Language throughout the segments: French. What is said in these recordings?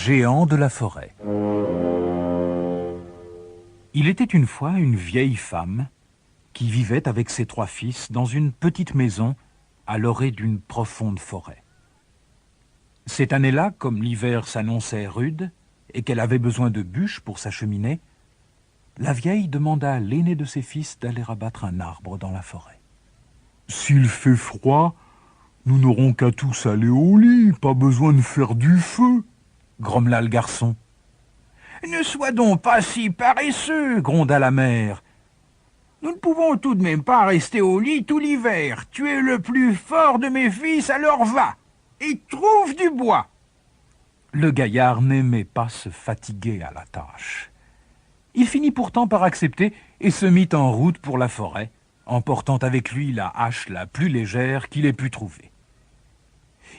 géant de la forêt. Il était une fois une vieille femme qui vivait avec ses 3 fils dans une petite maison à l'orée d'une profonde forêt. Cette année-là, comme l'hiver s'annonçait rude et qu'elle avait besoin de bûches pour s'acheminer, la vieille demanda à l'aîné de ses fils d'aller abattre un arbre dans la forêt. « S'il fait froid, nous n'aurons qu'à tous aller au lit, pas besoin de faire du feu, » grommela le garçon. « Ne sois donc pas si paresseux, gronda la mère. Nous ne pouvons tout de même pas rester au lit tout l'hiver. Tu es le plus fort de mes fils, alors va et trouve du bois. » Le gaillard n'aimait pas se fatiguer à la tâche. Il finit pourtant par accepter et se mit en route pour la forêt, emportant avec lui la hache la plus légère qu'il ait pu trouver.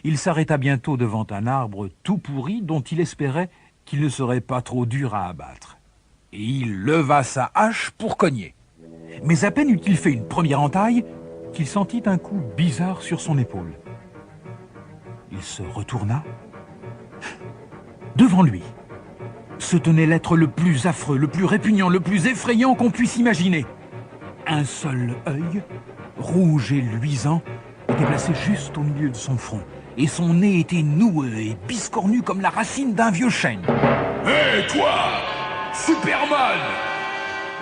Il s'arrêta bientôt devant un arbre tout pourri dont il espérait qu'il ne serait pas trop dur à abattre. Et il leva sa hache pour cogner. Mais à peine eut-il fait une première entaille qu'il sentit un coup bizarre sur son épaule. Il se retourna. Devant lui se tenait l'être le plus affreux, le plus répugnant, le plus effrayant qu'on puisse imaginer. Un seul œil, rouge et luisant, était placé juste au milieu de son front, et son nez était noueux et biscornu comme la racine d'un vieux chêne. « Hé, toi, Superman !»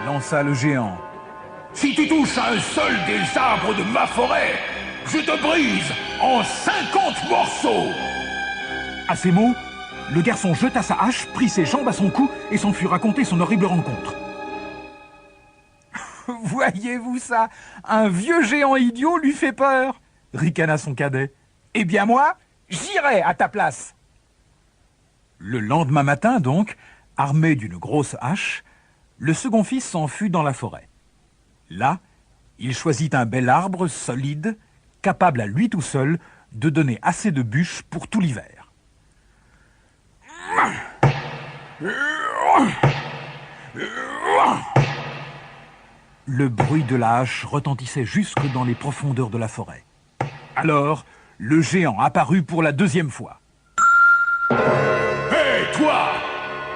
lança le géant. « Si tu touches à un seul des arbres de ma forêt, je te brise en 50 morceaux !» À ces mots, le garçon jeta sa hache, prit ses jambes à son cou et s'en fut raconter son horrible rencontre. « Voyez-vous ça? Un vieux géant idiot lui fait peur !» ricana son cadet. « Eh bien moi, j'irai à ta place !» Le lendemain matin donc, armé d'une grosse hache, le second fils s'en fut dans la forêt. Là, il choisit un bel arbre solide, capable à lui tout seul de donner assez de bûches pour tout l'hiver. Le bruit de la hache retentissait jusque dans les profondeurs de la forêt. Alors, le géant apparut pour la 2e fois. « Hé, toi,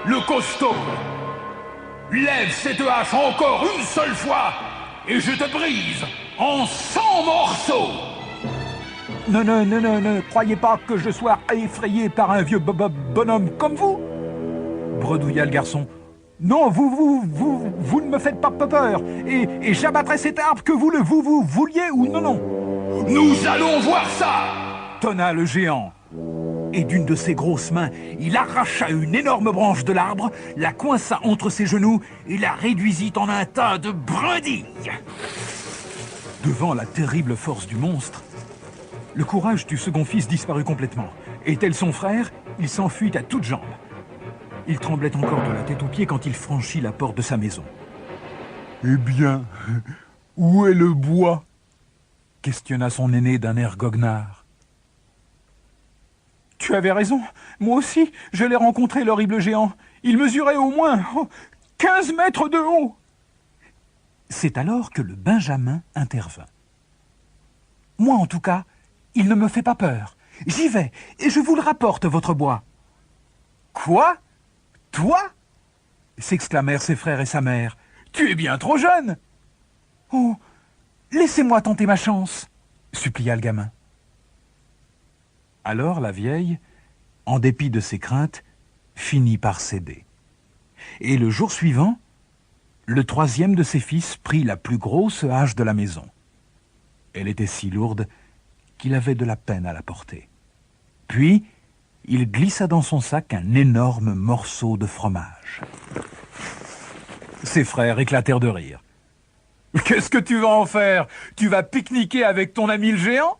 le costaud! Lève cette hache encore une seule fois et je te brise en 100 morceaux !» « Ne croyez pas que je sois effrayé par un vieux bonhomme comme vous !» bredouilla le garçon. « Non, vous ne me faites pas peur, et j'abattrai cet arbre que vous vouliez ou non. »« Nous allons voir ça !» tonna le géant. Et d'une de ses grosses mains, il arracha une énorme branche de l'arbre, la coinça entre ses genoux et la réduisit en un tas de brindilles. Devant la terrible force du monstre, le courage du second fils disparut complètement, et tel son frère, il s'enfuit à toutes jambes. Il tremblait encore de la tête aux pieds quand il franchit la porte de sa maison. « Eh bien, où est le bois ?» questionna son aîné d'un air goguenard. « Tu avais raison, moi aussi, je l'ai rencontré, l'horrible géant. Il mesurait au moins 15 mètres de haut. » C'est alors que le Benjamin intervint. « Moi, en tout cas, il ne me fait pas peur. J'y vais, et je vous le rapporte, votre bois. »« Quoi? Toi ?» s'exclamèrent ses frères et sa mère. « Tu es bien trop jeune !»« Oh, laissez-moi tenter ma chance !» supplia le gamin. Alors la vieille, en dépit de ses craintes, finit par céder. Et le jour suivant, le 3e de ses fils prit la plus grosse hache de la maison. Elle était si lourde qu'il avait de la peine à la porter. Puis, il glissa dans son sac un énorme morceau de fromage. Ses frères éclatèrent de rire. « Qu'est-ce que tu vas en faire? Tu vas pique-niquer avec ton ami le géant ?»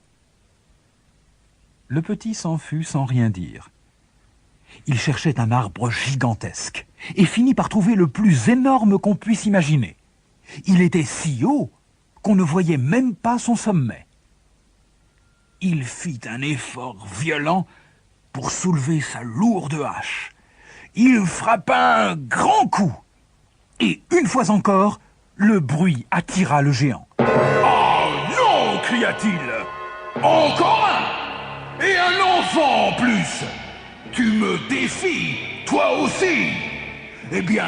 Le petit s'en fut sans rien dire. Il cherchait un arbre gigantesque et finit par trouver le plus énorme qu'on puisse imaginer. Il était si haut qu'on ne voyait même pas son sommet. Il fit un effort violent pour soulever sa lourde hache. Il frappa un grand coup. Et une fois encore, le bruit attira le géant. « Oh non !» cria-t-il. « Encore un! Et un enfant en plus! Tu me défies, toi aussi? Eh bien,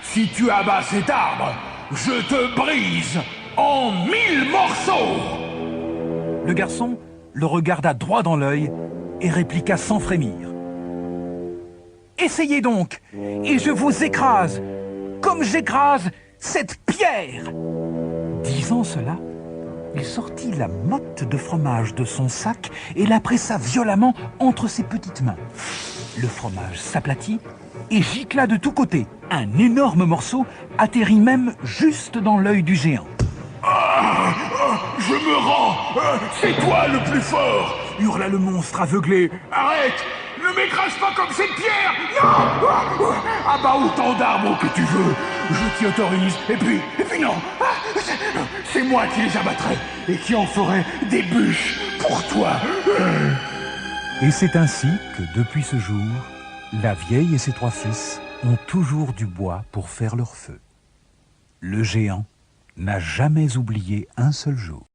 si tu abats cet arbre, je te brise en 1000 morceaux! Le garçon le regarda droit dans l'œil et répliqua sans frémir. Essayez donc, et je vous écrase, comme j'écrase cette pierre! Disant cela, il sortit la motte de fromage de son sac et la pressa violemment entre ses petites mains. Le fromage s'aplatit et gicla de tous côtés. Un énorme morceau atterrit même juste dans l'œil du géant. Je me rends! C'est toi le plus fort! Hurla le monstre aveuglé. Arrête! Ne m'écrase pas comme cette pierre! Non! Abats autant d'arbres que tu veux! Je t'y autorise. Et puis non! C'est moi qui les abattrai et qui en ferai des bûches pour toi! Et c'est ainsi que, depuis ce jour, la vieille et ses 3 fils ont toujours du bois pour faire leur feu. Le géant n'a jamais oublié un seul jour.